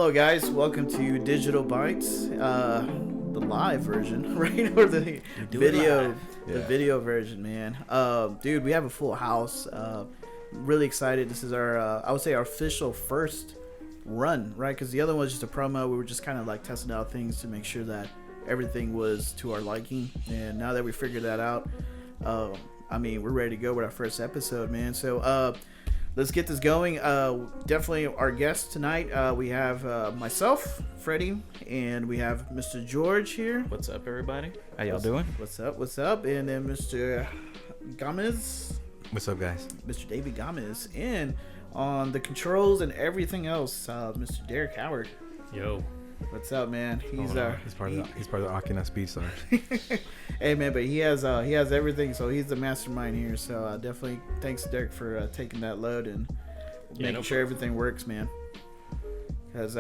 Hello guys, welcome to Digital Bites, the live version, right? Or the video version, man. Dude, we have a full house. Really excited. This is our, I would say our official first run, right? Because the other one was just a promo. We were just kind of like testing out things to make sure that everything was to our liking. And now that we figured that out, I mean, we're ready to go with our first episode, man. So, let's get this going. Definitely our guest tonight. We have myself, Freddie, and we have Mr. George here. What's up, everybody? How y'all doing? What's up? And then Mr. Gomez. What's up, guys? Mr. David Gomez. And on the controls and everything else, Mr. Derek Howard. Yo. What's up, man? He's part of the Akina Speed Stars. Hey, man, but he has everything, so he's the mastermind here. So definitely thanks, Derek, for taking that load and making sure everything works, man. Because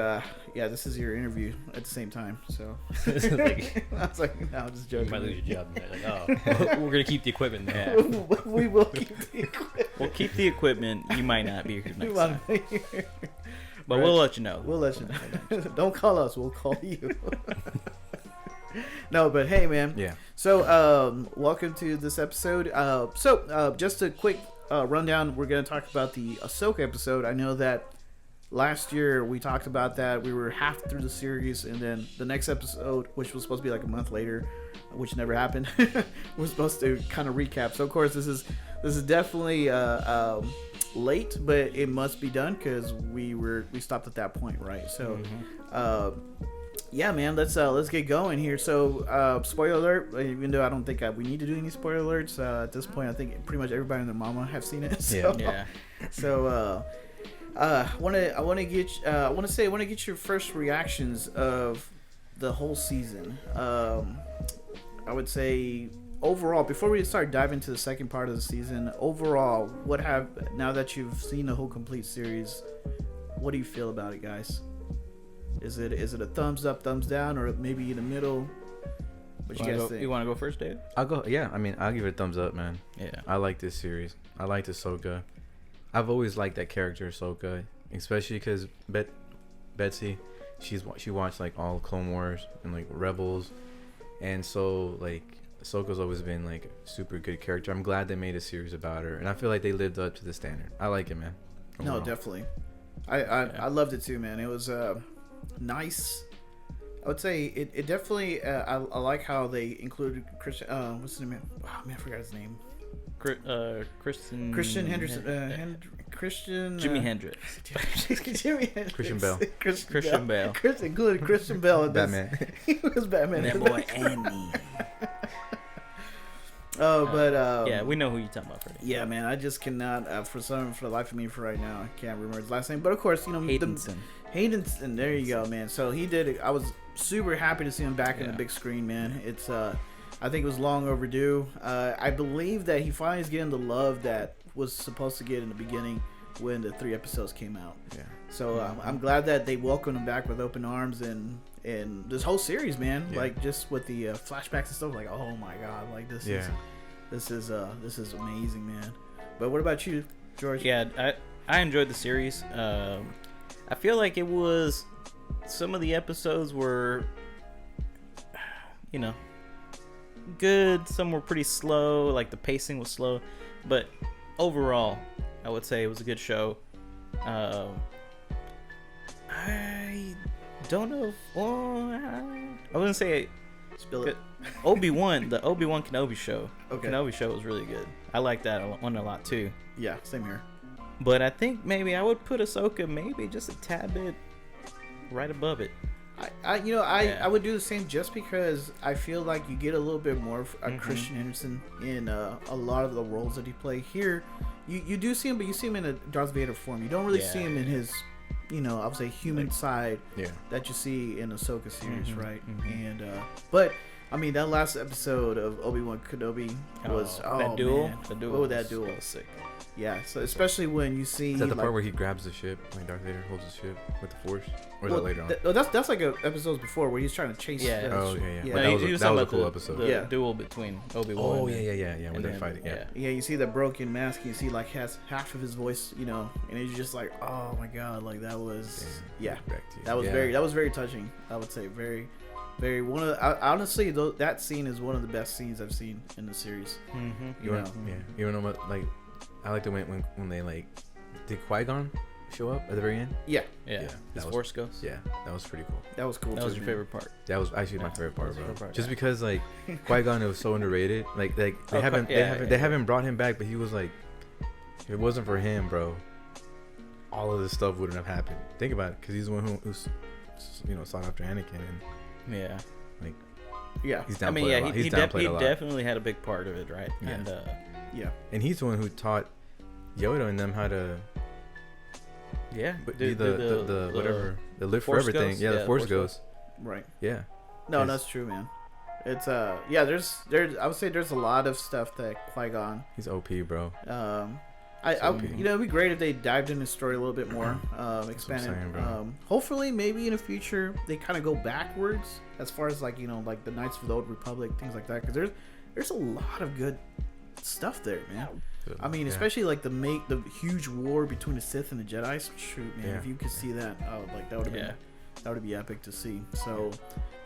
this is your interview at the same time. So I was like, no, I'm just joking. You might lose your job. We're gonna keep the equipment there. We will keep the equipment. We'll keep the equipment. You might not be here next time. But right. We'll let you know. We'll let you know. Don't call us. We'll call you. No, but hey, man. Yeah. So, welcome to this episode. Just a quick rundown. We're going to talk about the Ahsoka episode. I know that last year we talked about that. We were half through the series, and then the next episode, which was supposed to be like a month later, which never happened, we're supposed to kind of recap. So, of course, this is definitely late, but it must be done because we stopped at that point, right? So yeah, man, let's get going here. So spoiler alert, even though I don't think we need to do any spoiler alerts at this point. I think pretty much everybody and their mama have seen it. So, yeah. So I want to get your first reactions of the whole season. I would say overall, before we start diving into the second part of the season, overall, now that you've seen the whole complete series, what do you feel about it, guys? Is it a thumbs up, thumbs down, or maybe in the middle? What you guys think? You want to go first, Dave? I'll go. Yeah, I mean, I'll give it a thumbs up, man. Yeah. I like this series. I like Ahsoka. I've always liked that character, Ahsoka, especially because Betsy, she watched like all Clone Wars and like Rebels, and so like Ahsoka's always been like a super good character. I'm glad they made a series about her, and I feel like they lived up to the standard. I like it, man. Overall. No, definitely. I loved it too, man. It was nice. I would say it definitely. I like how they included Christian. What's his name? Oh man, I forgot his name. Christian Henderson. Jimi Hendrix. Jimi Hendrix. Christian Bale. Christian Bale. Included Christian Bale. Batman. He was Batman. That boy Andy. Yeah, we know who you're talking about, Freddie. Yeah, man, I just cannot for the life of me for right now, I can't remember his last name. But of course, you know, Haydenson. There you go, man. So he did it. I was super happy to see him back in the big screen, man. It's I think it was long overdue. I believe that he finally is getting the love that was supposed to get in the beginning when the 3 episodes came out. Yeah. So I'm glad that they welcomed him back with open arms and this whole series, man. Yeah. Like just with the flashbacks and stuff. Like, oh my god, like this is amazing, man. But what about you, George? Yeah, I enjoyed the series. I feel like it was, some of the episodes were, you know, good. Some were pretty slow. Like the pacing was slow, but overall, I would say it was a good show. I don't know. I wouldn't say. Spill it. Obi-Wan, the Obi-Wan Kenobi show. Okay. Kenobi show was really good. I like that one a lot too. Yeah, same here. But I think maybe I would put Ahsoka maybe just a tad bit right above it. I would do the same just because I feel like you get a little bit more of Christian Henderson in a lot of the roles that he plays. Here, you do see him, but you see him in a Darth Vader form. You don't really see him in his, you know, I would say human side that you see in Ahsoka series, right? And but I mean that last episode of Obi-Wan Kenobi was that duel. Man. The duel. That duel was sick. Yeah, so especially when you see Is that the like, part where he grabs the ship, like Darth Vader holds the ship with the Force, or is well, that later on? that's like episodes before where he's trying to chase. Yeah. Oh, okay, yeah. yeah. But No, that he was talking a about cool the, episode. The Yeah. duel between Obi-Wan. Oh and yeah, when and they're then- fighting. Yeah. Yeah, you see that broken mask. You see like has half of his voice, you know, and it's just like, oh my god, like that was, yeah, that was very touching. I would say very, very one of the, honestly, that scene is one of the best scenes I've seen in the series. Mm-hmm. You know, You know what? Like, I like the when they like, did Qui-Gon show up at the very end? yeah, Yeah. that His was- Force Ghost. Yeah, that was pretty cool. that was cool. That too, was your man. favorite part. That was actually my Yeah, favorite part, that was bro. your favorite part, Just yeah. because like Qui-Gon was so underrated. Like they Oh, haven't yeah, they yeah. haven't brought him back, but he was like, if it wasn't for him, bro, all of this stuff wouldn't have happened. Think about it, because he's the one who's sought after Anakin, and Yeah. like Yeah, he's I downplayed mean, a yeah, lot. he He's downplayed a lot. definitely had a big part of it, right? Yeah. And yeah, And he's the one who taught Yoda and them how to yeah, be the whatever, the live for Force everything. Ghost? Yeah, the Yeah, Force Force Ghost. right. Yeah. No, Yes. that's true, man. It's yeah. There's I would say there's a lot of stuff that Qui-Gon. He's OP, bro. I OP. you know, it'd be great if they dived into the story a little bit more, expanded. saying, bro. Hopefully, maybe in the future they kind of go backwards as far as like like the Knights of the Old Republic, things like that. Because there's a lot of good stuff there, man. I mean, Yeah. especially like the huge war between the Sith and the Jedi. Shoot, man, Yeah. if you could see that, like that would have Yeah. been that would be epic to see. So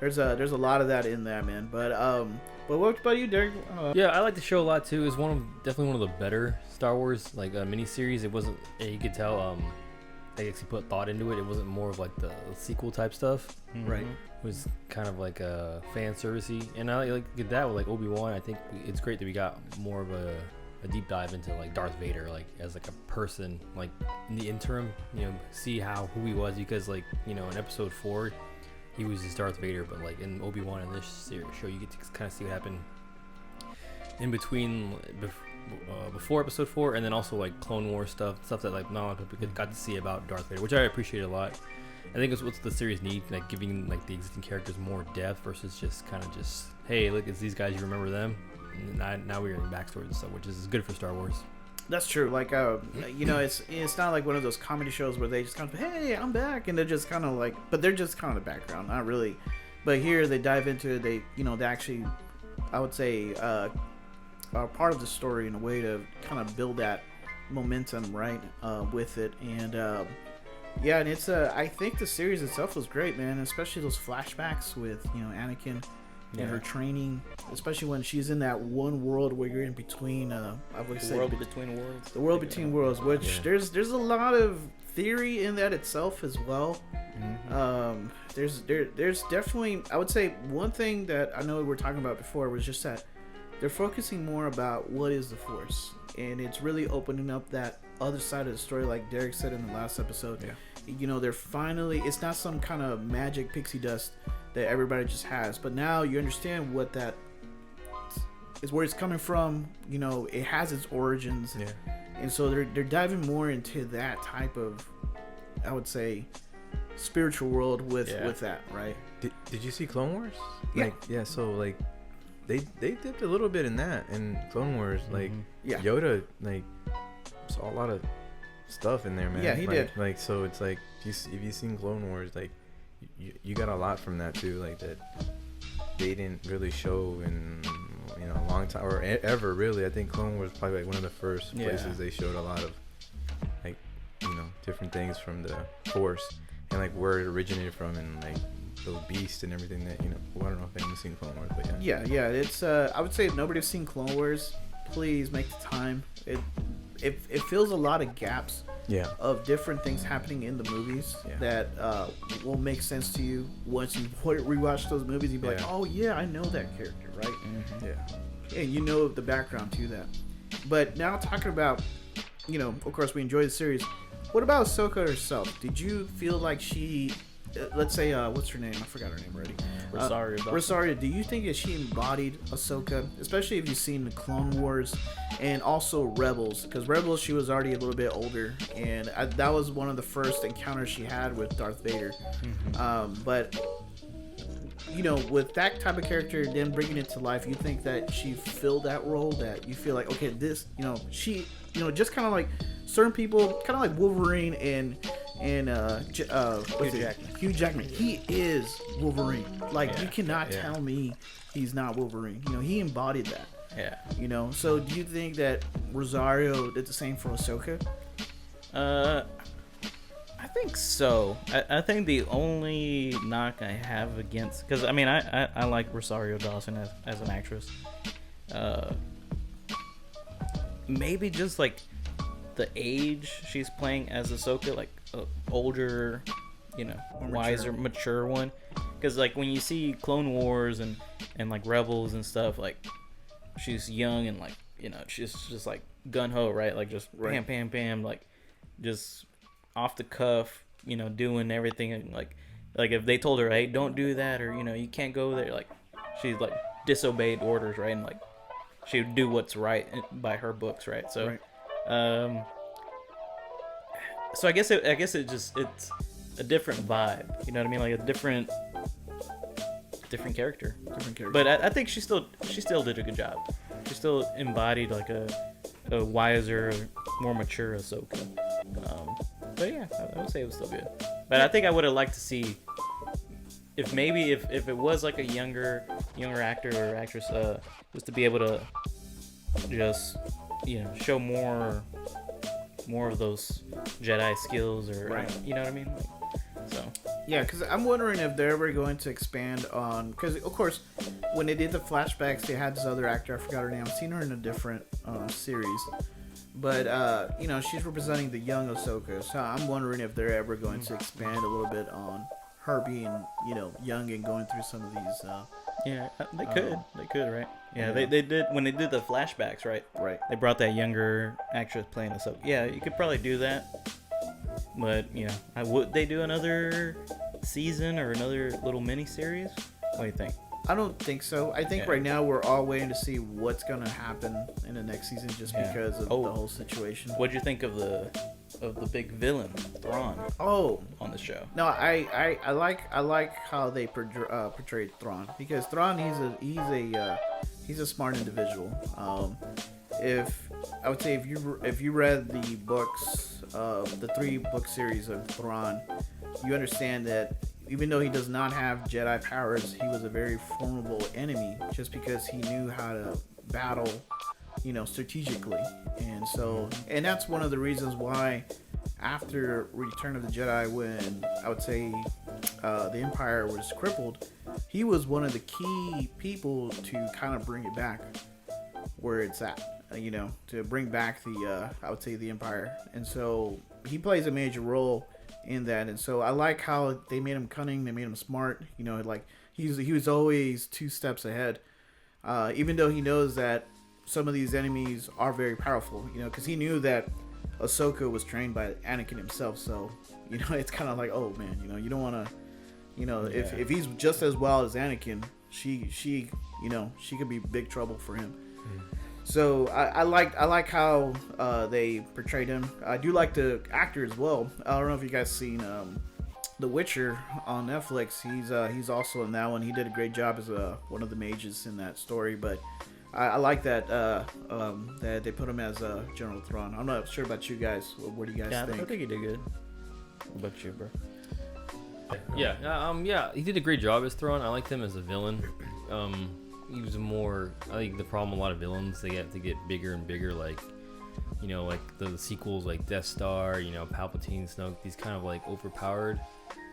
there's a lot of that in there, man. But what about you, Derek? Yeah, I like the show a lot too. It's definitely one of the better Star Wars like miniseries. It wasn't, you could tell they actually put thought into it. It wasn't more of like the sequel type stuff. Right. It was kind of like a fan servicey, and I like get that with like Obi-Wan. I think it's great that we got more of a deep dive into like Darth Vader, like as like a person, like in the interim, see who he was, because like in episode 4 he was just Darth Vader, but like in Obi-Wan in this show you get to kind of see what happened in between before episode 4, and then also like Clone Wars stuff that like not a lot of people got to see about Darth Vader, which I appreciate a lot. I think it's what the series needs, like giving like the existing characters more depth versus just kind of just, hey, look, it's these guys, you remember them, and now we're in backstories and stuff, which is good for Star Wars. That's true. Like, it's not like one of those comedy shows where they just kind of, hey, I'm back, and they're just kind of like, but they're just kind of the background, not really. But here they dive into it. They actually, I would say, are part of the story in a way to kind of build that momentum, right, with it. And yeah, and it's I think the series itself was great, man. Especially those flashbacks with Anakin. And her training, especially when she's in that one world where you're in between. I would say The world between worlds. the world between worlds, which there's a lot of theory in that itself as well. Mm-hmm. There's definitely, I would say, one thing that I know we were talking about before was just that they're focusing more about what is the Force, and it's really opening up that other side of the story, like Derek said in the last episode. They're finally, it's not some kind of magic pixie dust that everybody just has, but now you understand what that is, where it's coming from. It has its origins, and so they're diving more into that type of, I would say, spiritual world with that, right? Did you see Clone Wars? Yeah. So like they dipped a little bit in that in Clone Wars. Like Yoda like saw a lot of stuff in there, man. Yeah, he like, did. Like, so it's like if you've seen Clone Wars, like you got a lot from that too, like that they didn't really show in a long time or ever really. I think Clone Wars was probably like one of the first places they showed a lot of like different things from the Force and like where it originated from, and like those beasts and everything that well, I don't know if anyone's seen Clone Wars, but yeah. It's I would say if nobody's seen Clone Wars, please make the time. It fills a lot of gaps of different things happening in the movies that will make sense to you once you rewatch those movies. You'll be like, oh yeah, I know that character, right? Mm-hmm. And the background to that. But now talking about, of course we enjoy the series. What about Ahsoka herself? Did you feel like she, let's say, what's her name? I forgot her name already. Rosario. Do you think that she embodied Ahsoka, especially if you've seen the Clone Wars and also Rebels? Because Rebels, she was already a little bit older, and that was one of the first encounters she had with Darth Vader. Mm-hmm. But with that type of character, then bringing it to life, you think that she filled that role? That you feel like, okay, this, she, just kind of like certain people, kind of like Wolverine and Hugh Jackman. He is Wolverine. Like, you cannot tell me he's not Wolverine. He embodied that. Yeah. So do you think that Rosario did the same for Ahsoka? I think so. I think the only knock I have against, because I like Rosario Dawson as an actress. Maybe just like the age she's playing as Ahsoka, like older, wiser, mature one. Because like when you see Clone Wars and like Rebels and stuff, like she's young and like she's just like gun ho, right? Like just bam, bam, bam, like just off the cuff, doing everything. And like if they told her, hey, don't do that, or you can't go there, like she's like disobeyed orders, right? And like she would do what's right by her books, right? So so I guess it's a different vibe, you know what I mean? Like a different character. But I think she still did a good job. She still embodied like a wiser, more mature Ahsoka. But yeah, I would say it was still good. But I think I would have liked to see if it was like a younger actor or actress, just to be able to just show more of those Jedi skills, or you know what I mean? Like, so yeah, because I'm wondering if they're ever going to expand on, because of course when they did the flashbacks, they had this other actor, I forgot her name. I've seen her in a different series, but she's representing the young Ahsoka. So I'm wondering if they're ever going to expand a little bit on her being young and going through some of these. Yeah, they could, right? Yeah, they did when they did the flashbacks, right? Right. They brought that younger actress playing Ahsoka. Yeah, you could probably do that. But would they do another season or another little mini series? What do you think? I don't think so. I think right now we're all waiting to see what's gonna happen in the next season, just because of the whole situation. What'd you think of the big villain Thrawn? On the show. No, I like how they portrayed Thrawn, because Thrawn he's a smart individual. If you read the books, the 3-book series of Thrawn, you understand that even though he does not have Jedi powers, he was a very formidable enemy, just because he knew how to battle, strategically. And that's one of the reasons why after Return of the Jedi, when I would say the Empire was crippled, he was one of the key people to kind of bring it back where it's at, to bring back the I would say the Empire. And so he plays a major role in that. And so I like how they made him cunning, they made him smart, like he was always 2 steps ahead, even though he knows that some of these enemies are very powerful, because he knew that Ahsoka was trained by Anakin himself. So it's kind of like, oh man, you don't want to, if he's just as wild as Anakin, she could be big trouble for him. So I like how they portrayed him. I do like the actor as well. I don't know if you guys seen The Witcher on Netflix. He's also in that one. He did a great job as one of the mages in that story. But I like that that they put him as General Thrawn. I'm not sure about you guys. What do you guys think? I think he did good. What about you, bro? Yeah, he did a great job as Thrawn. I liked him as a villain. He was I think the problem with a lot of villains, they have to get bigger and bigger, like like the sequels, like Death Star, Palpatine, Snoke, these kind of like overpowered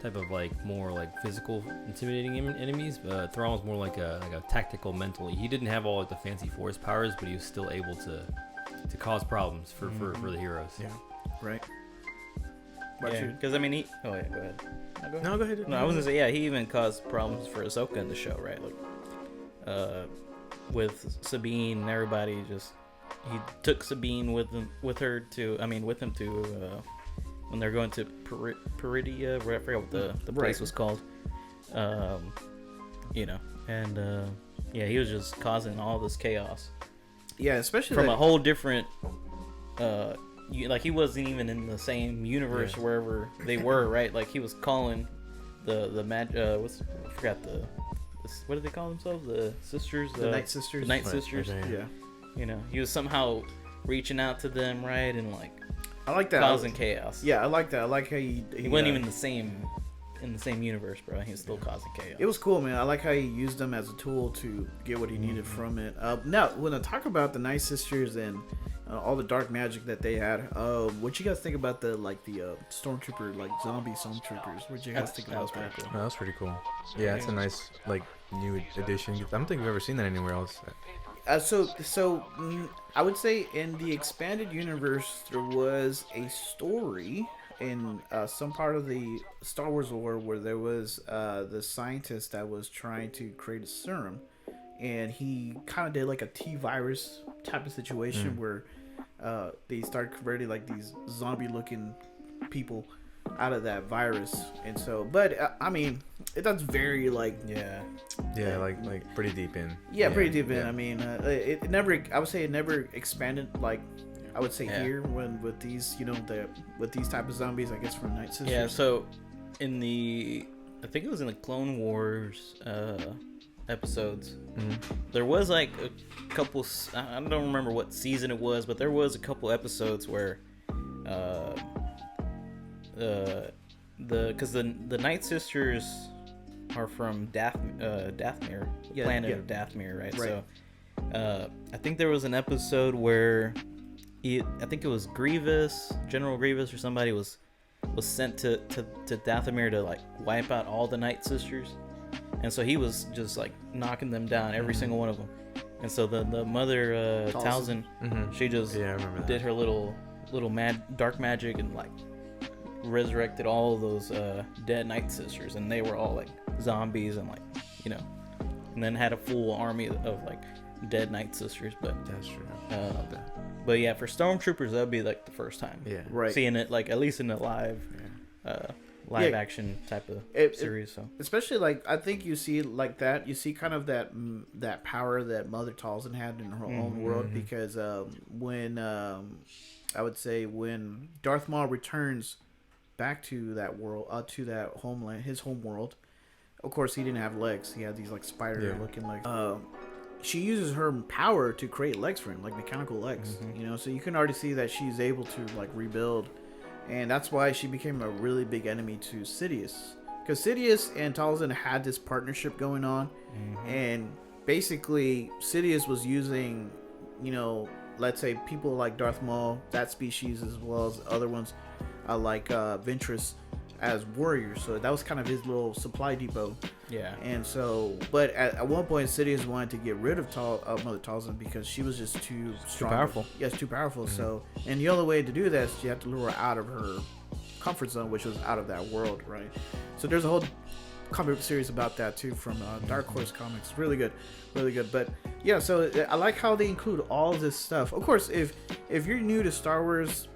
type of like more like physical intimidating enemies. But Thrawn was more like a tactical, mentally. He didn't have all like the fancy force powers, but he was still able to cause problems for the heroes. Yeah, right. Because he. Oh yeah, go ahead. No, go ahead. No, I was gonna say he even caused problems for Ahsoka in the show, right? Like, with Sabine and everybody, he took Sabine with him to when they're going to Peridia, I forgot what the place was called. He was just causing all this chaos. Yeah, especially from a whole different he wasn't even in the same universe wherever they were, right? Like he was calling the I forgot what do they call themselves? The sisters, The Night Sisters. The Night Right, Sisters. okay. Yeah, You know, he was somehow reaching out to them, right, and like I like that. causing chaos. Yeah, I like that. I like how He wasn't even in the same universe, bro. He was still causing chaos. It was cool, man. I like how he used them as a tool to get what he needed from it. Now, when I talk about the Night Sisters and all the dark magic that they had, what you guys think about the stormtrooper, like zombie stormtroopers? What you guys think That was about pretty that? cool. No, that's pretty cool. Yeah, it's a nice like new addition. I don't think we've ever seen that anywhere else. I would say in the expanded universe there was a story in some part of the Star Wars lore where there was the scientist that was trying to create a serum, and he kind of did like a T-virus type of situation where they started converting like these zombie-looking people out of that virus, and so, but I mean, that's very like Yeah, like pretty deep in. pretty deep in. yeah. I mean, it never. I would say it never expanded. Like I would say Yeah. here when with these, with these type of zombies, I guess from Night Sisters. Yeah, so I think it was in the Clone Wars episodes. There was like a couple. I don't remember what season it was, but there was a couple episodes where, because the Night Sisters are from Dathomir, Yeah, planet yeah. of Dathomir, right? Right. So, I think there was an episode where I think it was General Grievous or somebody was sent to Dathomir to like wipe out all the Night Sisters, and so he was just like knocking them down, every single one of them. And so the mother Talzin, she just Yeah, I remember that. did her little dark magic and like resurrected all of those dead Night Sisters, and they were all like zombies and like, and then had a full army of like dead Night Sisters. But That's true. but yeah, for Stormtroopers that'd be like the first time Right. seeing it, like at least in a live action type of series. So Especially like I think you see like that. You see kind of that power that Mother Talzin had in her own world, because when I would say when Darth Maul returns back to that world, to that homeland, his home world. Of course, he didn't have legs. He had these like spider-looking legs. She uses her power to create legs for him, like mechanical legs. So you can already see that she's able to like rebuild, and that's why she became a really big enemy to Sidious. Because Sidious and Talzin had this partnership going on, and basically Sidious was using, let's say people like Darth Maul, that species, as well as other ones like Ventress, as warriors. So that was kind of his little supply depot. yeah, And so, but at one point, Sidious wanted to get rid of Mother Talzin because she was just too strong. powerful. Yes, too powerful. So, and the only way to do that is you have to lure her out of her comfort zone, which was out of that world, right? So there's a whole comic book series about that too from Dark Horse Comics. Really good, really good. But yeah, so I like how they include all this stuff. Of course, if you're new to Star Wars,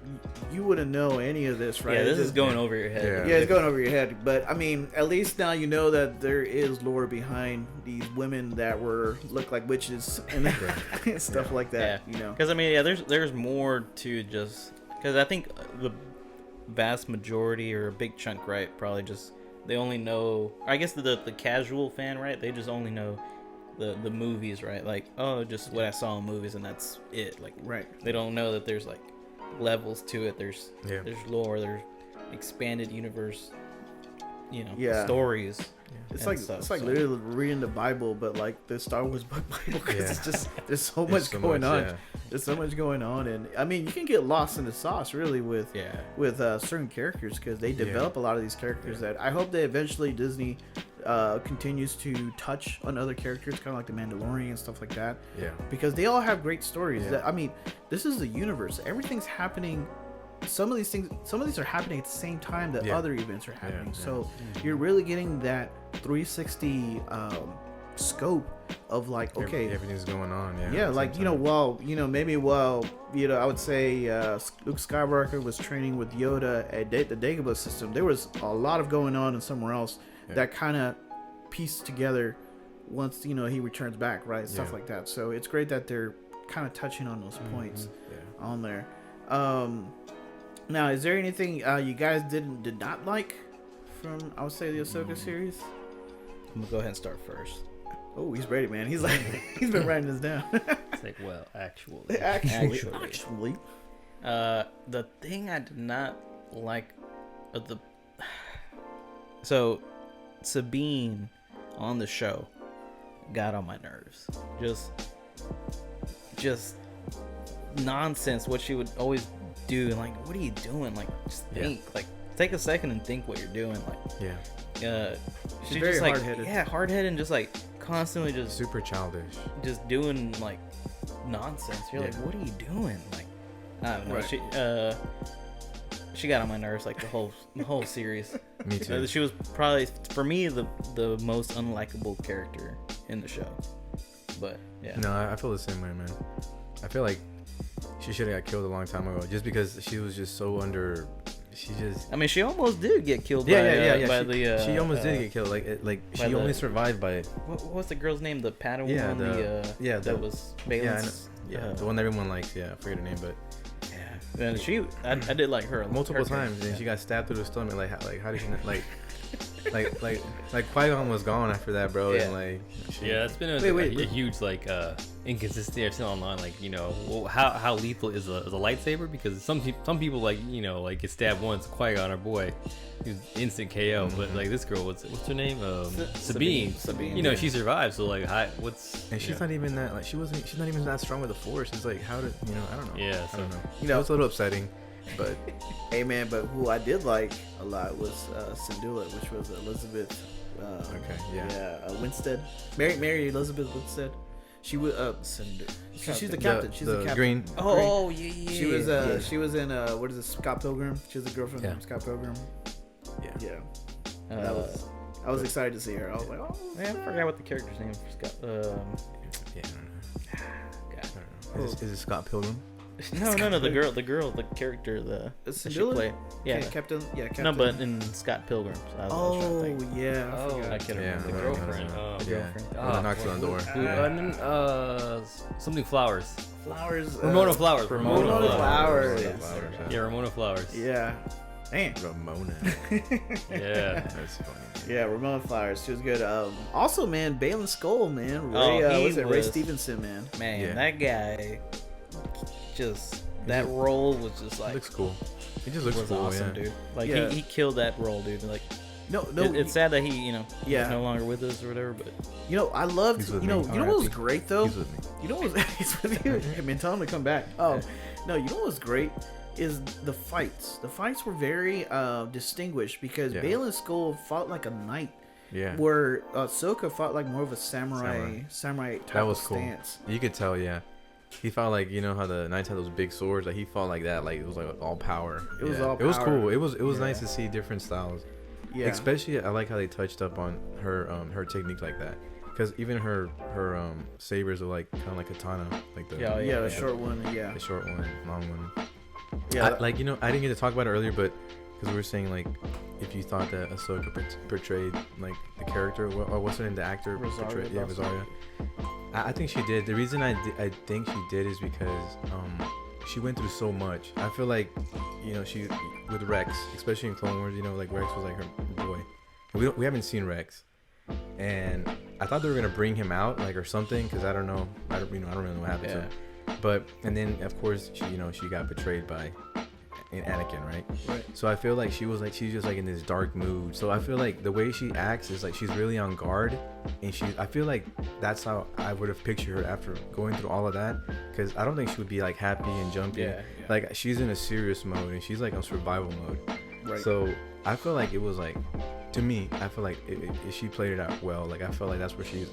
you wouldn't know any of this, right? yeah. This is going over your head. Yeah, it's going over your head. But I mean, at least now you know that there is lore behind these women that look like witches and stuff like that. Yeah. Because I mean, yeah, there's more to just, because I think the vast majority or a big chunk, right, probably just they only know, I guess the casual fan, right, they just only know the movies, right, like, oh, just what I saw in movies and that's it, like, Right. they don't know that there's like levels to it, there's lore, there's expanded universe, stories. It's and like stuff, it's like so. literally reading the Bible, but like the Star Wars book Bible, because Yeah. it's just there's so There's much so going much, on. yeah. There's so much going on, and I mean, you can get lost in the sauce really with certain characters, because they develop a lot of these characters that I hope that eventually Disney continues to touch on other characters, kind of like the Mandalorian and stuff like that. Yeah. Because they all have great stories. Yeah. That, I mean, this is the universe. Everything's happening. Some of these are happening at the same time that other events are happening. Yeah. So you're really getting that 360 scope of like, okay, Everything's going on. Yeah. yeah, at the like same time. I would say Luke Skywalker was training with Yoda at the Dagobah system. There was a lot of going on in somewhere else that kind of pieced together once he returns back, right? Stuff like that. So it's great that they're kind of touching on those points on there. Now, is there anything you guys did not like from, I would say, the Ahsoka series? I'm gonna go ahead and start first. Oh, he's ready, man. He's like, he's been writing this down. It's like, well, actually. Actually. The thing I did not like so Sabine on the show got on my nerves. Just nonsense. What she would always do, and like, what are you doing? Like, just think. Like, take a second and think what you're doing. Like, she's very just like hard-headed. hard-headed, and just like constantly just Super childish. just doing like nonsense. You're like, what are you doing? Like, I don't know. Right. She got on my nerves like the whole series. Me too. She was probably, for me, the most unlikable character in the show. But yeah. No, I feel the same way, man. I feel like she should have got killed a long time ago, just because she was just so under. She just. I mean, she almost did get killed. By she almost did get killed. Like she only survived by. What's the girl's name? The Padawan. Yeah, that was Balin's. The one that everyone likes. Yeah, I forget her name, but. Yeah, and I did like her multiple times, and she got stabbed through the stomach. Like how did she not, like Qui-Gon was gone after that, bro. Yeah. And like That's been a huge like inconsistency I've seen online. Like, you know, how lethal is a lightsaber? Because some people like, you know, like get stabbed once. Qui-Gon, our boy, he was instant KO. But like this girl, what's her name? Sabine. You know, she survived. So like, and she's not even that. Like she's not even that strong with the Force. It's like, how did I don't know. Yeah, I don't know. You know, it's a little upsetting, but hey man, but who I did like a lot was Syndulla, which was Elizabeth. Winstead, Mary Elizabeth Winstead. She was she's the captain. She's the captain. Green. Oh yeah. She was in what is it? Scott Pilgrim. She was a girlfriend from Scott Pilgrim. Yeah. I was excited to see her. I was like, oh. Man, I forgot what the character's name for Scott. I don't know. God. Is it Scott Pilgrim? No, the girl, the character, that she Syndulla? played. Yeah, Captain. No, but in Scott Pilgrim. So I was trying to think. Yeah. I can't remember the girlfriend. The girlfriend. When it knocks on the door. And then something Flowers. Ramona Flowers. Ramona Flowers. Yeah, Ramona Flowers. Yeah. Man. Ramona. Yeah. That's funny. Yeah, Ramona Flowers. She was good. Also, man, Balin Skull, man. Ray Stevenson, man. Man, that guy, that role was just like. Looks cool. He just looks cool, awesome, dude. Like he killed that role, dude. Like, no, it's sad that he, is no longer with us or whatever. But I loved. You know what was great though. He's with me. You know what was he's with you. I mean, tell him to come back. Oh, no, you know what was great is the fights. The fights were very distinguished because Balin Skull fought like a knight. Yeah. Where Ahsoka fought like more of a samurai type that was of cool. stance. You could tell, yeah. He fought like, you know how the knights had those big swords, like he fought like that, like it was like all power. It was all power. It was cool. It was nice to see different styles. Yeah. Especially I like how they touched up on her technique like that. Because even her sabers are like kind of like katana, like the short one, the short one, long one. Yeah, I didn't get to talk about it earlier, but because we were saying like if you thought that Ahsoka portrayed like the character, or what's her name, the actor portrayed, Rosaria. I think she did. The reason I think she did is because she went through so much. I feel like she with Rex, especially in Clone Wars, like Rex was like her boy. We haven't seen Rex, and I thought they were gonna bring him out like or something because I don't know. I don't really know what happened to him. But and then of course she got betrayed by Anakin, right? So I feel like she's just like in this dark mood. So I feel like the way she acts is like she's really on guard, and I feel like that's how I would have pictured her after going through all of that. Because I don't think she would be like happy and jumpy. Yeah. Like she's in a serious mode and she's like on survival mode. Right. So I feel like it was like, to me, I feel like she played it out well. Like I feel like that's where she's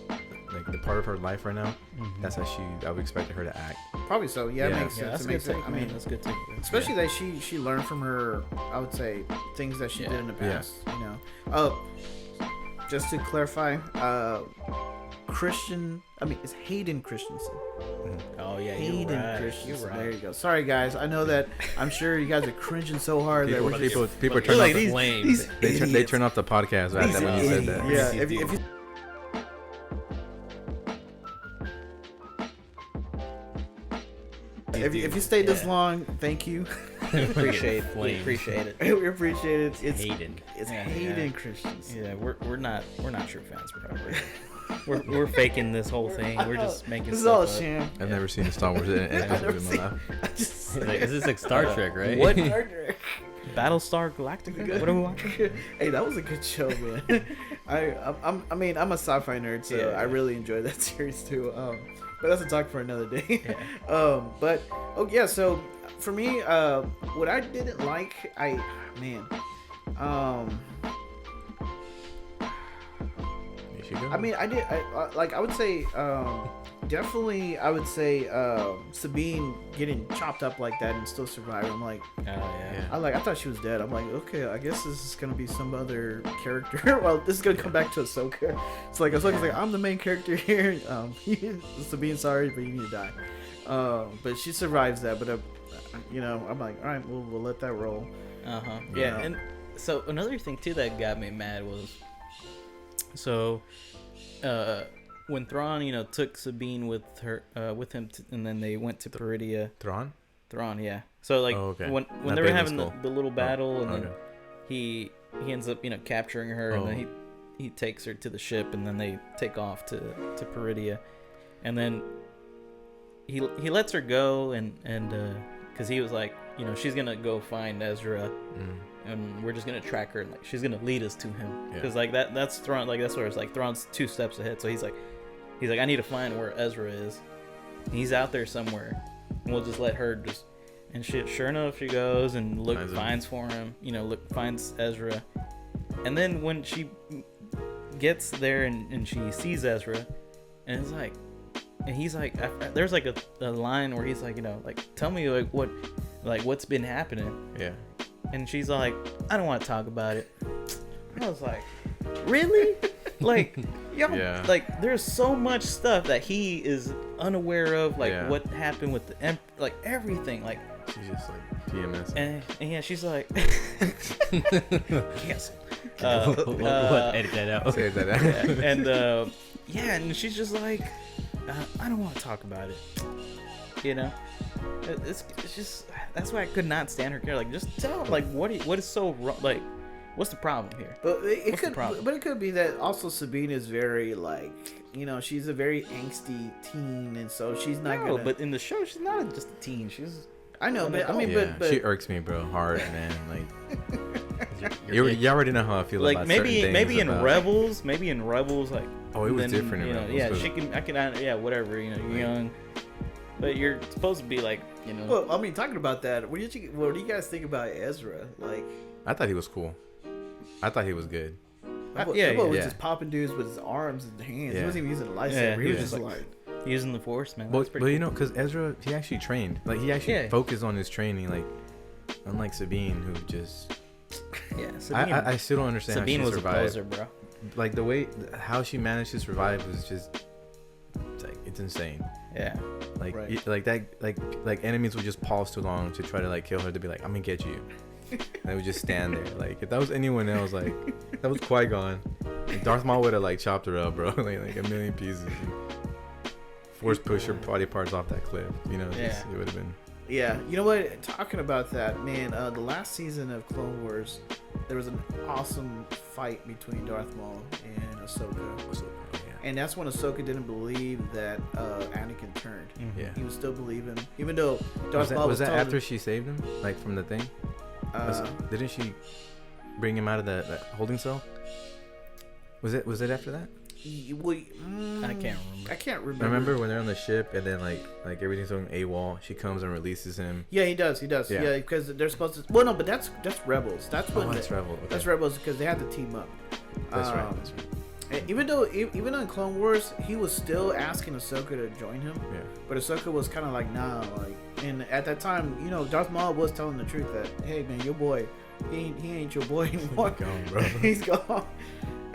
like the part of her life right now. Mm-hmm. That's how I would expect her to act. Probably so. Yeah, it makes sense. That's good. I mean, that's good too. Especially that she learned from her, I would say, things that she did in the past. Just to clarify, it's Hayden Christensen. Mm-hmm. Oh yeah, Hayden Christensen. You're right. There you go. Sorry guys, I know that. I'm sure you guys are cringing so hard that we're people turn off the flames. They turn off the podcast right when you said that. Yeah, if you If you stayed this long, thank you. We appreciate it. We appreciate it. We appreciate it. It's Hayden. It's Hayden Christensen. Yeah, we're not true fans, probably. We're faking this whole thing. We're just making This is stuff all a up. sham. I've never seen a Star Wars episode in my life. I just Like, this is like Star Trek, right? What? Star Trek. Battlestar Galactica? What are we watching? Hey, that was a good show, man. I mean, I'm a sci-fi nerd, so Yeah. I really enjoy that series too. But that's a talk for another day. Yeah. But yeah, so for me, what I didn't like, You should go. I mean, I would say, definitely, I would say, Sabine getting chopped up like that and still surviving. I'm like, Oh yeah. I thought she was dead. I'm like, okay, I guess this is gonna be some other character. Well, this is gonna come back to Ahsoka. It's like Ahsoka's like, I'm the main character here. Sabine, sorry, but you need to die. But she survives that. But I'm like, all right, we'll let that roll. Yeah, Yeah. and so another thing too that got me mad was, when Thrawn, took Sabine with him, and then they went to Peridia. Thrawn? Thrawn, yeah. So like Oh, okay. when Not they were Bailey having Skull. the little battle, and okay. then he ends up capturing her, and then he takes her to the ship, and then they take off to Peridia, and then he lets her go, and because he was like, she's gonna go find Ezra, and we're just gonna track her, and like she's gonna lead us to him, Yeah. because like that's Thrawn, like that's where it's like Thrawn's 2 steps ahead, so he's like I need to find where Ezra is. And he's out there somewhere, and we'll just let her just, and sure enough, she goes and finds for him, finds Ezra, and then when she gets there and she sees Ezra, and it's like, and he's like, there's like a line where he's like, tell me what's been happening. Yeah. And she's like, I don't want to talk about it. I was like, really? Like, y'all, Yeah. like, there's so much stuff that he is unaware of, like Yeah. what happened with the like everything, like, She's just like PMS. and yeah, she's like, cancel. What? Edit that out. Say that out. And and she's just like, I don't want to talk about it. It's just, that's why I could not stand her character. Like, just tell, like, what is so wrong? Like, what's the problem here? But it What's the could, problem? but it could be that also Sabine is very she's a very angsty teen, and so she's not No, gonna. but in the show, she's not just a teen. She's I know, but I mean, Yeah, but she irks me, bro, hard, man. Like, you already know how I feel like about certain things. maybe in about- Rebels, like, Oh, it was then, different in Rebels. yeah, but- she can, I can, yeah, whatever, you're young, but you're supposed to be like, well, I mean, talking about that, what do you guys think about Ezra? Like, I thought he was cool. I thought he was good. yeah, he was yeah. just popping dudes with his arms and hands. He Yeah. wasn't even using a lightsaber. Yeah, he was just like using the Force, man. But That's pretty cool. because Ezra, he actually trained. Like, he actually Yeah. focused on his training. Like, unlike Sabine, who just... Yeah, Sabine, I still don't understand Sabine how she was survived. a poser, bro. Like, the way... How she managed to survive was just... It's insane. Yeah. Like, Right. like enemies would just pause too long to try to, like, kill her, to be like, I'm gonna get you. And they would just stand there. Like, if that was anyone else, like, that was Qui-Gon. Like, Darth Maul would have, like, chopped her up, bro. like a million pieces. Force push her body parts off that cliff. Yeah. It would have been... Yeah, you know what? Talking about that, man, the last season of Clone Wars, there was an awesome fight between Darth Maul and Ahsoka. And that's when Ahsoka didn't believe that Anakin turned. Yeah. He was still believing, even though Was Darth that, Maul was that telling after she saved him? Like, from the thing? Didn't she bring him out of that holding cell? Was it after that? I can't remember. I can't remember. Remember when they're on the ship and then like everything's going AWOL, she comes and releases him. Yeah, he does. Yeah. Yeah, because they're supposed to. Well, no, but that's Rebels. That's when. That's Rebel. Okay. That's Rebels because they had to team up. That's right. That's right. And even in Clone Wars, he was still asking Ahsoka to join him. Yeah. But Ahsoka was kind of like, nah, like. And at that time, Darth Maul was telling the truth that, hey, man, your boy, he ain't your boy anymore. He's gone, bro. He's gone.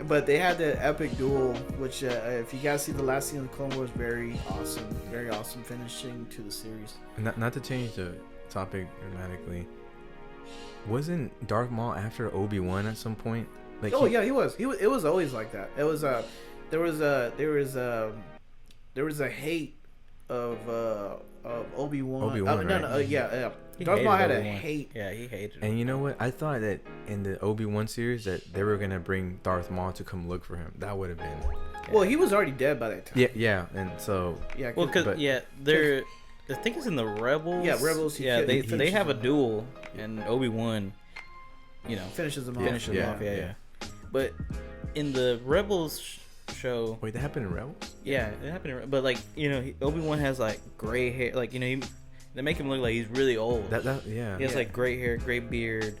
But they had the epic duel, which if you guys see the last season of Clone Wars, very awesome finishing to the series. Not to change the topic dramatically. Wasn't Darth Maul after Obi-Wan at some point? Like, Yeah, he was. It was always like that. It was there was a hate of Obi-Wan. Obi-Wan, right? Darth Maul had a Obi-Wan. hate. Yeah, he hated him. And you know what? I thought that in the Obi-Wan series that they were gonna bring Darth Maul to come look for him. That would have been. Well, he was already dead by that time. Yeah, and so. Yeah. Well, because but- they're. I think it's in the Rebels. Yeah, Rebels, Yeah, they finishes have a him. duel, and Obi-Wan, finishes him off. finishes him off. Yeah. But in the Rebels show, Wait, that happened in Rebels? yeah, it happened. But like Obi-Wan has like gray hair. Like they make him look like he's really old. Yeah. He has like gray hair, gray beard.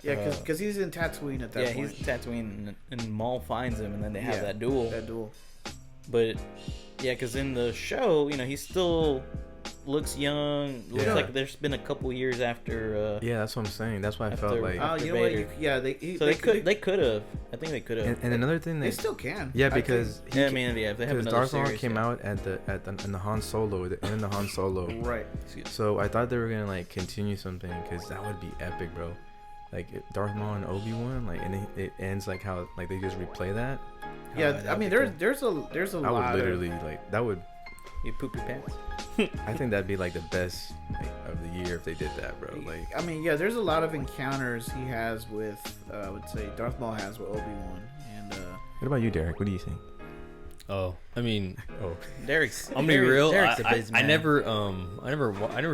Yeah, because he's in Tatooine at that point. He's Tatooine, and Maul finds him, and then they have that duel. That duel. But yeah, because in the show, he still looks young. Looks Yeah. like there's been a couple years after. Yeah, that's what I'm saying. That's why I After- felt like. Oh, you know Vader. what? Yeah, they could have. I think they could have. And another thing They that. still can. Yeah, I think. because Yeah, I mean, if they have because another Darth Maul series, came yeah. out in the Han Solo, the end of the Han Solo. Right. So I thought they were gonna like continue something because that would be epic, bro. Like Darth Maul and Obi-Wan, like, and it ends like how like they just replay that. Yeah, that'd I mean, be cool. there's a I lot. would literally like that would. You poop your pants. I think that'd be like the best of the year if they did that, bro. Like, I mean, yeah, there's a lot of encounters he has with, I would say, Darth Maul has with Obi-Wan, and what about you, Derek? What do you think? Oh, I mean, Derek's. I'm gonna be real. Derek's a I businessman. never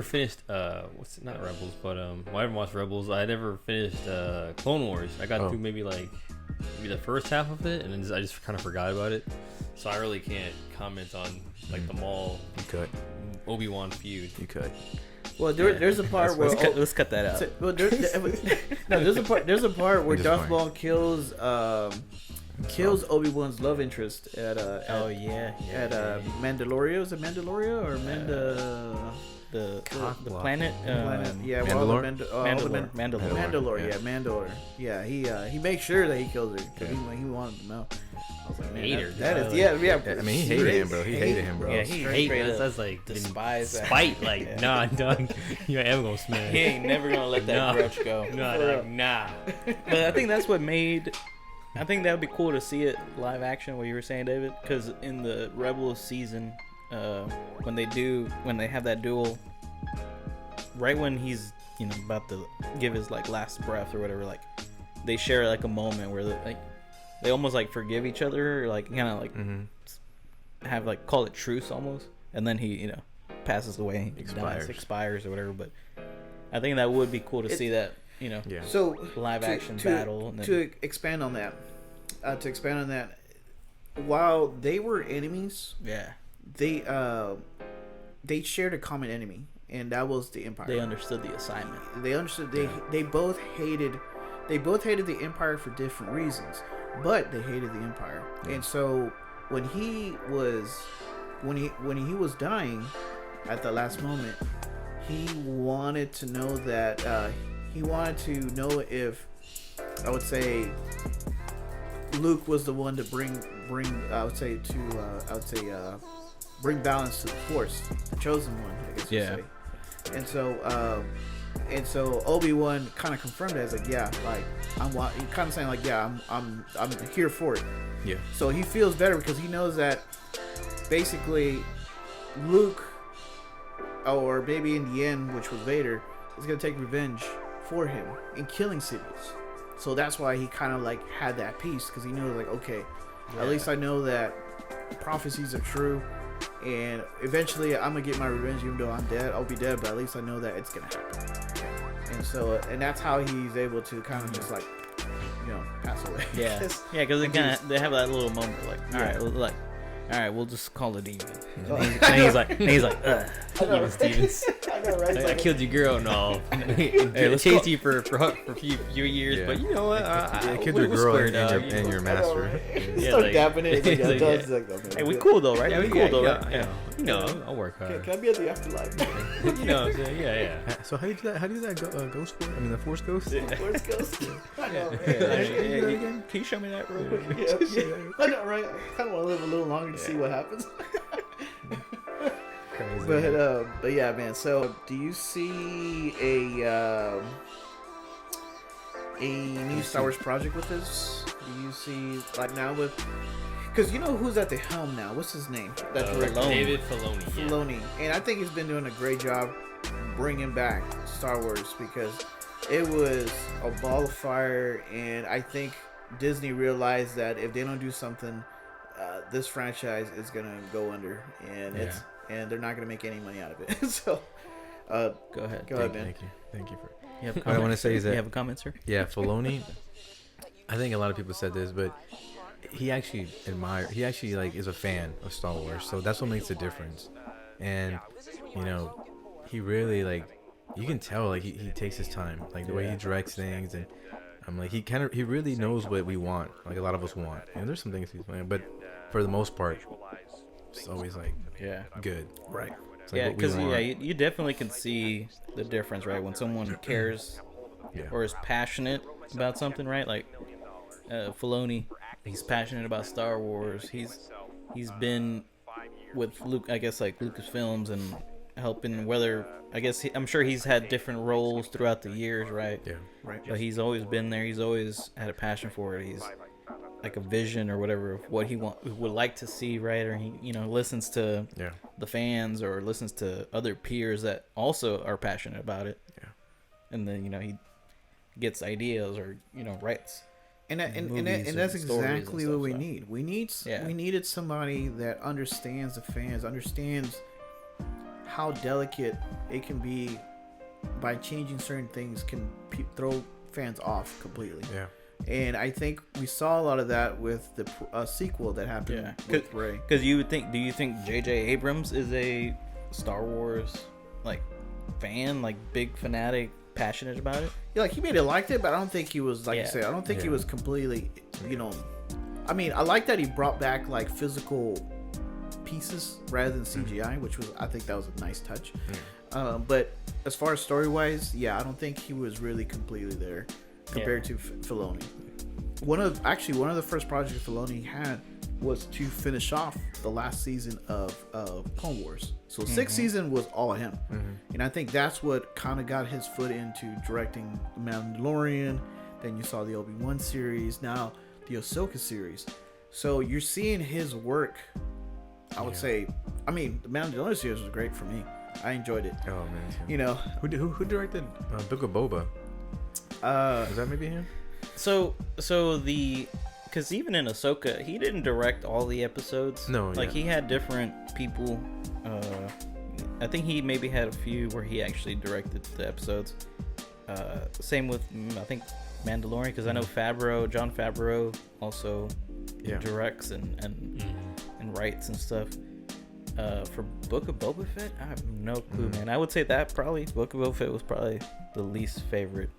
finished. What's it? Not Rebels, but I haven't watched Rebels. I never finished Clone Wars. I got through maybe the first half of it, and then I just kind of forgot about it. So I really can't comment on like the Maul You could. Obi-Wan feud. You could. well, there's a part where Let's cut that out. well, there's a part where It is Darth fine. Maul kills Obi-Wan's love interest at Oh yeah. Mandalorian. Is it Mandalorian or The Cockblock. planet. Planet? Yeah, Mandalore? well, Mandalore. Mandalore. Yeah. Yeah, he makes sure that he kills her because he wanted to know. I was like, man, Hater, that is dude. yeah. I mean, he hated him, bro. He hated him, bro. Yeah, he Hate, straight up that's like despise that. spite. Like, Yeah. nah, done. You ain't gonna smash. He ain't never gonna let that Nah. grudge go. Nah. But I think that's what made. I think that would be cool to see it live action. What you were saying, David, because in the Rebels season, when they have that duel, right when he's about to give his like last breath or whatever, like they share like a moment where they almost like forgive each other, or like kind of like have like call it truce almost, and then he passes away, expires or whatever. But I think that would be cool to see that. Yeah. So live action battle. And then, to expand on that, while they were enemies, yeah, they shared a common enemy, and that was the Empire. they understood the assignment. They understood. They both hated the Empire for different reasons, but they hated the Empire. And so when he was dying at the last moment, he wanted to know that he wanted to know if, I would say, Luke was the one to bring bring balance to the Force, the chosen one, I guess Yeah. you'd say. And so Obi-Wan kind of confirmed it as like, yeah, like he kind of saying like, yeah, I'm here for it. Yeah. So he feels better because he knows that basically Luke, or maybe in the end, which was Vader, is gonna take revenge for him in killing Sidious. So that's why he kind of like had that peace, because he knew like, okay, at least I know that prophecies are true, and eventually I'm gonna get my revenge. Even though I'm dead, I'll be dead, but at least I know that it's gonna happen. And so, and that's how he's able to kind of just like, pass away. Yeah, because they have that little moment like, all right, we'll just call it even. And he's like, Even Stevens. I know, right? I killed your girl and all. let's Chased you for a few years, Yeah. but you know what? Yeah, killed we're your girl squared, dog, and your master. He's Yeah, start like- dapping it. It's like, it's like, like, hey, we cool though, right? Yeah, we cool though, right? yeah. You know, I'll work hard. Can I be at the afterlife? You know what I'm saying? Yeah. So how do you do that? How do you do that? Ghost Force? I mean, the Force Ghost. Where's Ghost? I know, right? Can you show me that real quick? I know, right? I kind of want to live a little longer to see what happens. Crazy. But yeah, man. So, do you see a new Star Wars project with this? Do you see like now with? Because you know who's at the helm now? What's his name? That director, David Filoni. Yeah. Filoni, and I think he's been doing a great job bringing back Star Wars because it was a ball of fire, and I think Disney realized that if they don't do something, this franchise is gonna go under, and and they're not gonna make any money out of it. So, go ahead. Go ahead, man. Thank you for. What I want to say is that you have a comment, sir? yeah, Filoni. I think a lot of people said this, but he actually like is a fan of Star Wars, so that's what makes the difference. And you know, he really like, you can tell like he takes his time, like the way he directs things, and I'm like he really knows what we want, like a lot of us want. And there's some things he's playing, but for the most part, it's always like good, Right. It's like Yeah, what we because want. you definitely can see the difference, right? When someone cares or is passionate about something, right? Like Filoni, he's passionate about Star Wars. He's been with Luke, I guess, like Lucasfilms and helping. Whether I'm sure he's had different roles throughout the years, right? Yeah. Right. But he's always been there. He's always had a passion for it. He's like a vision or whatever of what he would like to see, right? Or he listens to the fans or listens to other peers that also are passionate about it. Yeah. And then he gets ideas or writes. And that's movies and exactly stories and what we stuff, need. We needed somebody that understands the fans, understands how delicate it can be by changing certain things can throw fans off completely. Yeah. And I think we saw a lot of that with the sequel that happened with Rey. Because do you think J.J. Abrams is a Star Wars like fan, like big fanatic, passionate about it? Yeah, like he made it liked it, but I don't think he was like you said. I don't think he was completely. I mean, I like that he brought back like physical pieces rather than CGI, which was, I think that was a nice touch. But as far as story wise, I don't think he was really completely there compared to Filoni. One of the first projects Filoni had was to finish off the last season of Clone Wars. So 6th season was all him. And I think that's what kind of got his foot into directing The Mandalorian. Then you saw the Obi-Wan series, now the Ahsoka series. So you're seeing his work, I would say. I mean, the Mandalorian series was great for me. I enjoyed it. Oh man. Who directed Book of Boba? Is that maybe him? So because even in Ahsoka, he didn't direct all the episodes. No, he had different people. I think he maybe had a few where he actually directed the episodes. Same with I think Mandalorian, because I know John Favreau also directs and writes and stuff. For Book of Boba Fett, I have no clue, man. I would say that probably Book of Boba Fett was probably the least favorite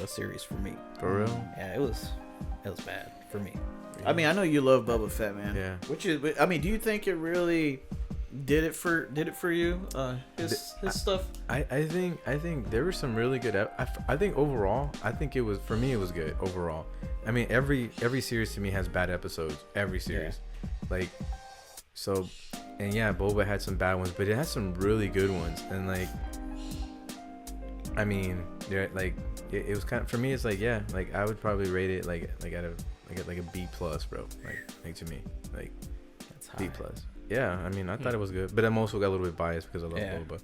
series for me. For real? Yeah, it was bad for me. I mean, I know you love Boba Fett, man. Yeah. I mean, do you think it really did it for you? His stuff. I think there were some really good. I think overall, I think it was, for me, it was good overall. I mean, every series to me has bad episodes. Every series, and Boba had some bad ones, but it had some really good ones. And I mean, it was kind of, for me, it's I would probably rate it like a B plus, bro. Like to me, That's high. B plus. Yeah, I mean, I thought it was good, but I'm also got a little bit biased because I love Boba.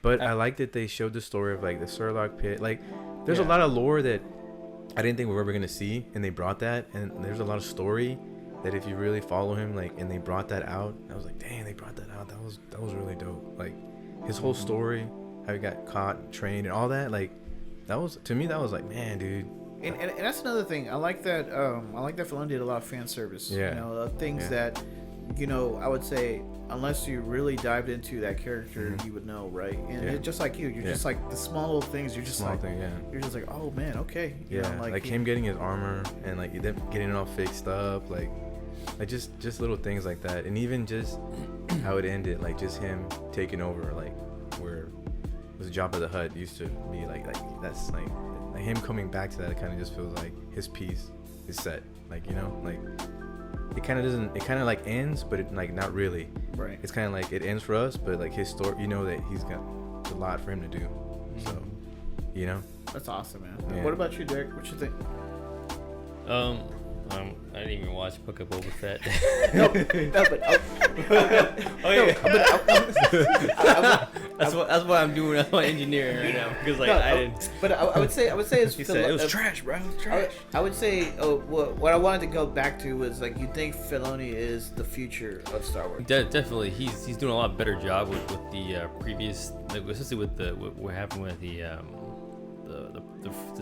But I like that they showed the story of the Surlock pit. There's a lot of lore that I didn't think we were ever gonna see, and they brought that, and there's a lot of story that if you really follow him, and they brought that out, I was like, dang, they brought that out. That was really dope. His whole story, how he got caught, trained, and all that. That was, to me, that was man, dude. And that's another thing. I like that. Filoni did a lot of fan service. Yeah. Things that, I would say, unless you really dived into that character, you would know, right? And it's just like you're just the small little things. You're just you're just like, oh man, okay. Him getting his armor and them getting it all fixed up, just little things like that, and even just how it ended, just him taking over, where was Jabba the Hutt used to be, that's him coming back to that. It kind of just feels like his piece is set, it kind of doesn't, it kind of ends, but it not really. Right. It's kind of it ends for us, but his story, that he's got a lot for him to do. So, That's awesome, man. Yeah. What about you, Derek? What you think? I didn't even watch Book of Boba Fett. That's what I'm doing. That's my engineering right now because like I didn't. But I would say it's. He said it was trash, bro. It was trash. I would say what I wanted to go back to was like you think Filoni is the future of Star Wars. Definitely, he's doing a lot better job with the previous, like, especially with what happened with the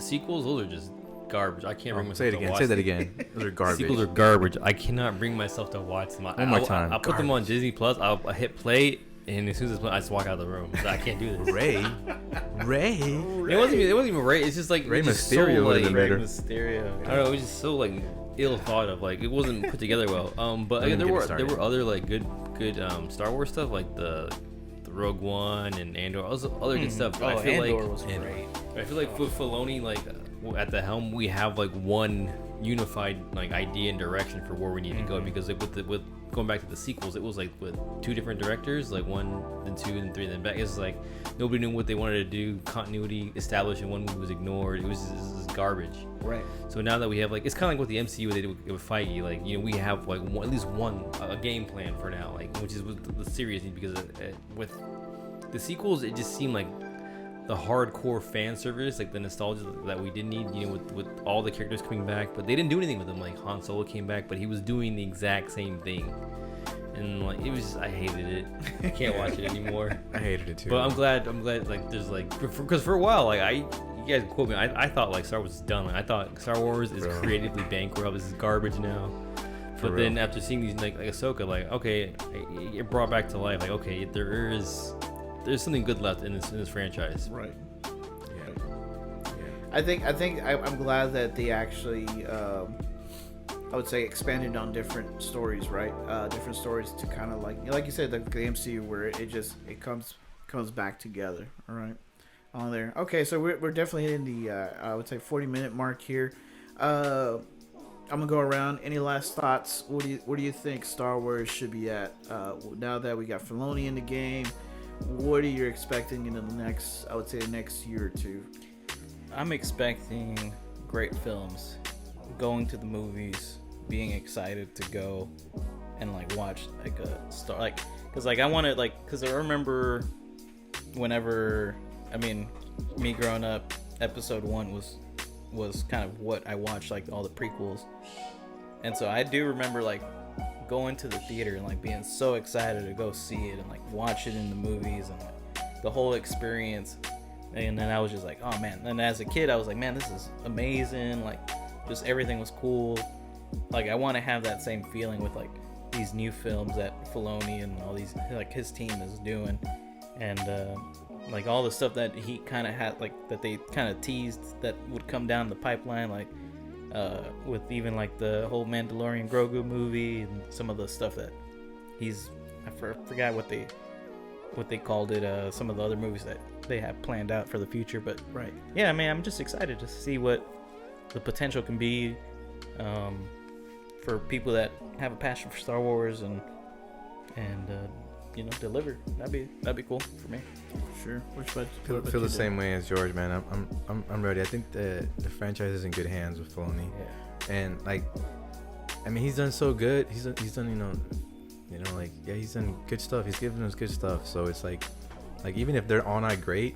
sequels. Those are just garbage. I can't bring myself Say it to again. watch Say that them. again. Those are garbage. Sequels are garbage. I cannot bring myself to watch them. One more time. I'll put them on Disney Plus. I'll hit play, and as soon as it's playing, I just walk out of the room. I can't do this. Ray. It wasn't even Ray. It's just like Ray it's just Mysterio so, would have like, been better. Mysterio. I don't know. It was just so like ill thought of. Like it wasn't put together well. But Don't again, even there get me were started. other like good Star Wars stuff like the Rogue One and Andor. Other good stuff. But I feel Andor like was great. I feel like with Filoni, like at the helm, we have like one unified like idea and direction for where we need to go. Because like, with going back to the sequels, it was like with two different directors, like one, then two, and three, then back. It's like nobody knew what they wanted to do. Continuity established, and one movie was ignored. It was just garbage. Right. So now that we have like, it's kind of like what the MCU they did with Feige. Like we have like at least one a game plan for now, like which is with the series because with the sequels, it just seemed like the hardcore fan service, like the nostalgia that we did need, with all the characters coming back, but they didn't do anything with them. Like Han Solo came back, but he was doing the exact same thing, and like it was just, I hated it. I can't watch it anymore. I hated it too. But I'm glad like there's like because for a while like you guys can quote me, I thought like Star Wars is done. Like, I thought Star Wars is creatively bankrupt. This is garbage now. But then after seeing these like Ahsoka, like okay, it brought back to life. Like okay, there's something good left in this franchise. Right. I think I'm glad that they actually I would say expanded on different stories, right? Different stories to kind of like you said, like the MCU where it comes back together. All right, on there. Okay, so we're definitely hitting the I would say 40-minute mark here. I'm gonna go around. Any last thoughts? What do you think Star Wars should be at now that we got Filoni in the game? What are you expecting in the next year or two? I'm expecting great films, going to the movies, being excited to go and like watch like a star, like because like I want to like because I remember whenever me growing up, episode 1 was kind of what I watched, like all the prequels, and so I do remember like going to the theater and like being so excited to go see it and like watch it in the movies and like the whole experience. And then I was just like, oh man. And as a kid I was like, man, this is amazing, like just everything was cool. Like I want to have that same feeling with like these new films that Filoni and all these like his team is doing, and like all the stuff that he kind of had, like that they kind of teased that would come down the pipeline, like with even like the whole Mandalorian Grogu movie and some of the stuff that I forgot what they called it, some of the other movies that they have planned out for the future. But Right. yeah, man, I'm just excited to see what the potential can be for people that have a passion for Star Wars and deliver. That'd be cool for me. Sure. feel the same way as George, man. I'm ready. I think the franchise is in good hands with Filoni. Yeah. And like, I mean, he's done so good. He's done he's done good stuff. He's given us good stuff. So it's like even if they're all not great,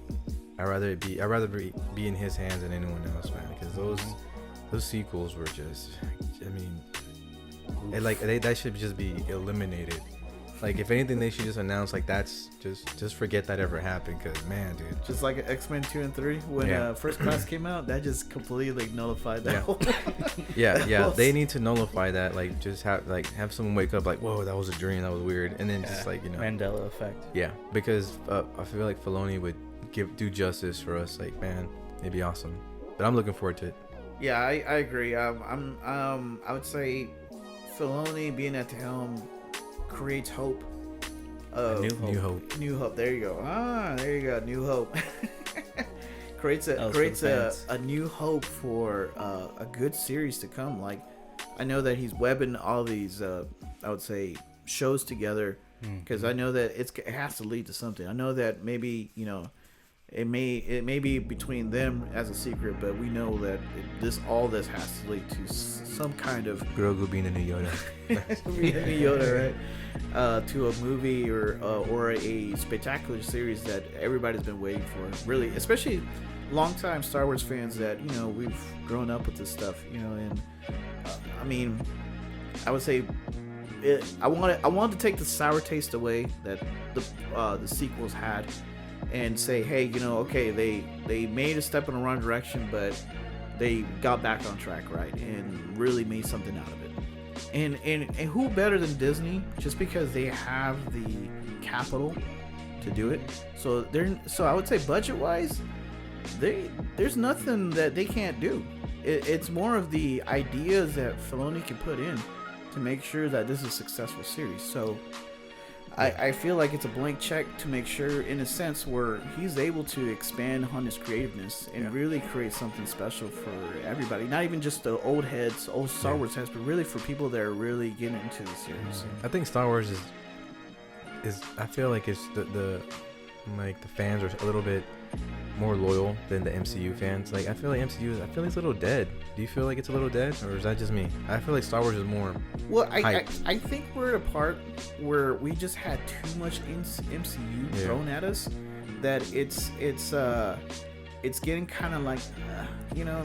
I'd rather be in his hands than anyone else, man. Because those sequels were just, I mean, that should just be eliminated. Like, if anything, they should just announce, like, that's just forget that ever happened. Because, man, dude, Just like X-Men 2 and 3 when First Class came out, that just completely nullified that whole. yeah, they need to nullify that. Like, just have someone wake up like, whoa, that was a dream, that was weird, and then just like, Mandela effect. Yeah, because I feel like Filoni would do justice for us. Like, man, it'd be awesome. But I'm looking forward to it. Yeah, I agree. I would say Filoni being at the helm creates hope. New hope. New hope. There you go. There you go. New hope. creates a new hope for a good series to come. Like, I know that he's webbing all these I would say shows together because I know that it has to lead to something. I know that maybe it may be between them as a secret, but we know that all this has to lead to some kind of Grogu being a new Yoda. Yoda, right? to a movie or a spectacular series that everybody's been waiting for. Really, especially longtime Star Wars fans that we've grown up with this stuff. And I mean, I would say I wanted to take the sour taste away that the sequels had, and say, hey, okay, they made a step in the wrong direction, but they got back on track, right, and really made something out of it. And who better than Disney, just because they have the capital to do it. So I would say budget wise, there's nothing that they can't do. It's more of the ideas that Filoni can put in to make sure that this is a successful series. So I feel like it's a blank check to make sure, in a sense, where he's able to expand on his creativeness and really create something special for everybody. Not even just the old Star Wars heads, but really for people that are really getting into the series. I think Star Wars is I feel like it's the fans are a little bit more loyal than the MCU fans. Like, I feel like MCU it's a little dead. Do you feel like it's a little dead, or is that just me? I feel like Star Wars is more. Well, I think we're at a part where we just had too much MCU thrown at us that it's getting kind of like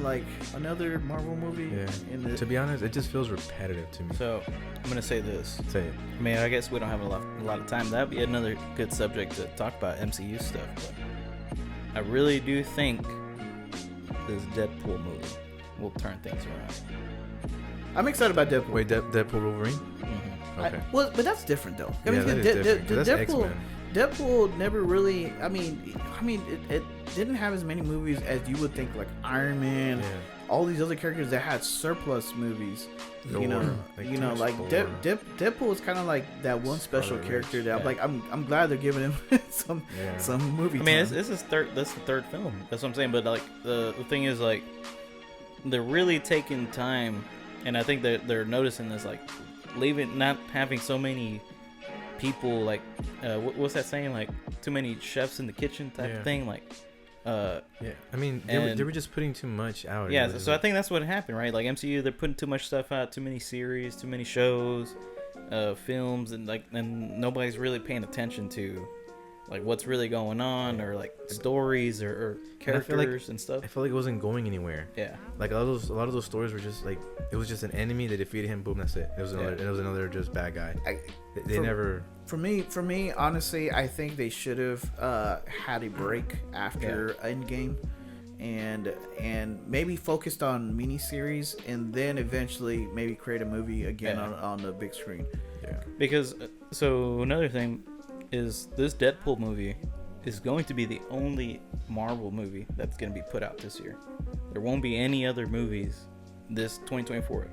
like another Marvel movie. Yeah. To be honest, it just feels repetitive to me. So I'm gonna say this. Say it. I mean, I guess we don't have a lot of time. That'd be another good subject to talk about, MCU stuff. But I really do think this Deadpool movie will turn things around. I'm excited about Deadpool. Wait, Deadpool Wolverine? Mm-hmm. Okay. But that's different though. That is different. That's X-Men. Deadpool never really. I mean, it didn't have as many movies as you would think, like Iron Man. Yeah. All these other characters that had surplus movies. Deadpool is kind of like that one special character that I'm glad they're giving him some movie. I mean, time. this is the third film. That's what I'm saying. But like the thing is, like, they're really taking time, and I think that they're noticing this, like, not having so many people, like what's that saying, like too many chefs in the kitchen type of thing, like I mean, they were just putting too much out. So I think that's what happened, right? Like MCU, they're putting too much stuff out, too many series, too many shows, films, and nobody's really paying attention to like what's really going on, or like stories or characters and stuff. I feel like it wasn't going anywhere. Yeah, like a lot of those stories were just like, it was just an enemy, they defeated him, boom, that's it. It was another just bad guy. They never. For me, honestly, I think they should have had a break after Endgame, and maybe focused on miniseries, and then eventually maybe create a movie again on the big screen. Yeah. Because so another thing is, this Deadpool movie is going to be the only Marvel movie that's going to be put out this year. There won't be any other movies this 2024.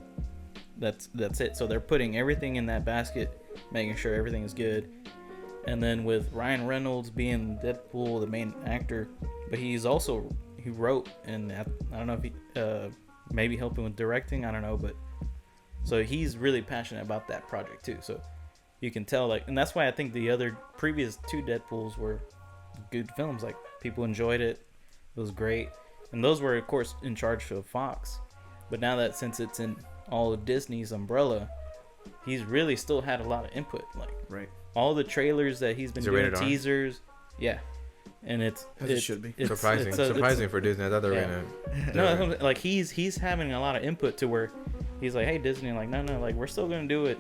That's it. So they're putting everything in that basket, making sure everything is good. And then with Ryan Reynolds being Deadpool, the main actor, but he wrote, and I don't know if he maybe helping with directing, I don't know, but so he's really passionate about that project too. So you can tell, like, and that's why I think the other previous two Deadpools were good films. Like, people enjoyed it. It was great. And those were, of course, in charge of Fox. But now that, since it's in all of Disney's umbrella, he's really still had a lot of input. Like, all the trailers that he's been doing, teasers. Yeah. And it should be. Surprising for Disney. I thought they were gonna. Like, he's having a lot of input to where he's like, hey, Disney, like, no, like, we're still gonna do it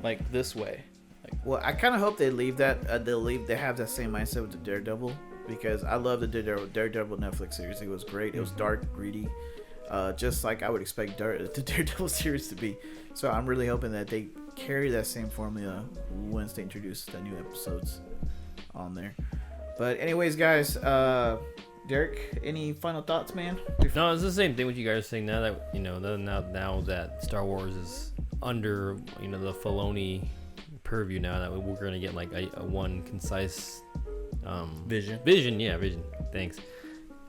like this way. Like, well, I kind of hope they leave that. They have that same mindset with the Daredevil, because I love the Daredevil Netflix series. It was great. It was dark, greedy, just like I would expect the Daredevil series to be. So I'm really hoping that they carry that same formula once they introduce the new episodes on there. But anyways, guys, Derek, any final thoughts, man? No, it's the same thing what you guys are saying. Now that now that Star Wars is under the Filoni purview, now that we're gonna get like a one concise vision. Thanks.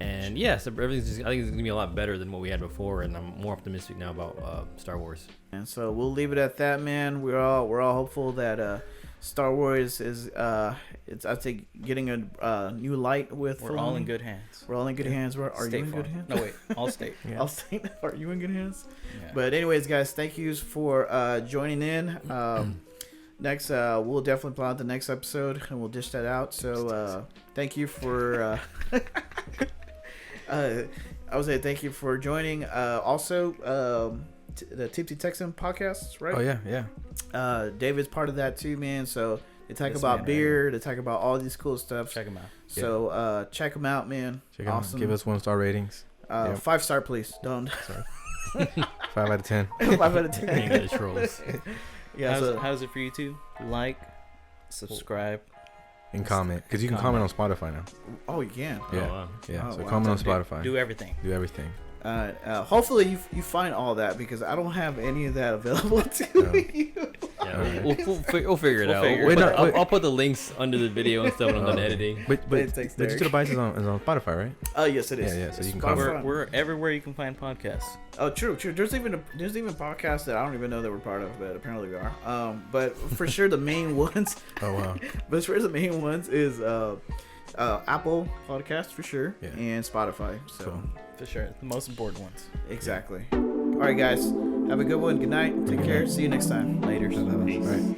And so everything's I think it's gonna be a lot better than what we had before, and I'm more optimistic now about Star Wars. And so we'll leave it at that, man. We're all hopeful that Star Wars is it's, I'd say, getting a new light with. We're all in good hands. We're all in good hands. Are you in good hands? No, wait, Allstate. Allstate. Are you in good hands? Yeah. But anyways, guys, thank you for joining in. next we'll definitely plan out the next episode and we'll dish that out. So thank you for I would say thank you for joining. Also the Tipsy Texan Podcast, right? Oh yeah. David's part of that too, man. So they talk Yes, about man. beer, they talk about all these cool stuff. Check them out. So check them out, man. Check it out. Awesome. Give us 1-star ratings. Yep. 5-star, please. Don't. 5 out of 10. 5 out of 10. English trolls. Yeah. So, How's it for you too? Like, subscribe. And comment, because you can comment on Spotify now. oh, you can. Yeah. Oh, wow. Yeah. Oh, So wow. comment on Do- Spotify. Do everything. Do everything. Hopefully you find all that because I don't have any of that available to No. you. Yeah, Alright. we'll figure it We'll out. figure it out. I'll put the links under the video and stuff when I'm done Okay. editing. But It takes the Digital Bites is on Spotify, right? Oh yes, it is. Yeah, so you can Spotify. comment. We're everywhere you can find podcasts. Oh, true. There's even podcasts that I don't even know that we're part of, but apparently we are. But for sure the main ones. Oh wow. But for sure the main ones is Apple Podcast for sure, Yeah. and Spotify. So Cool. For sure. The most important ones. exactly. All right, guys. Have a good one. Good night. Take care. See you next time. Later. All right.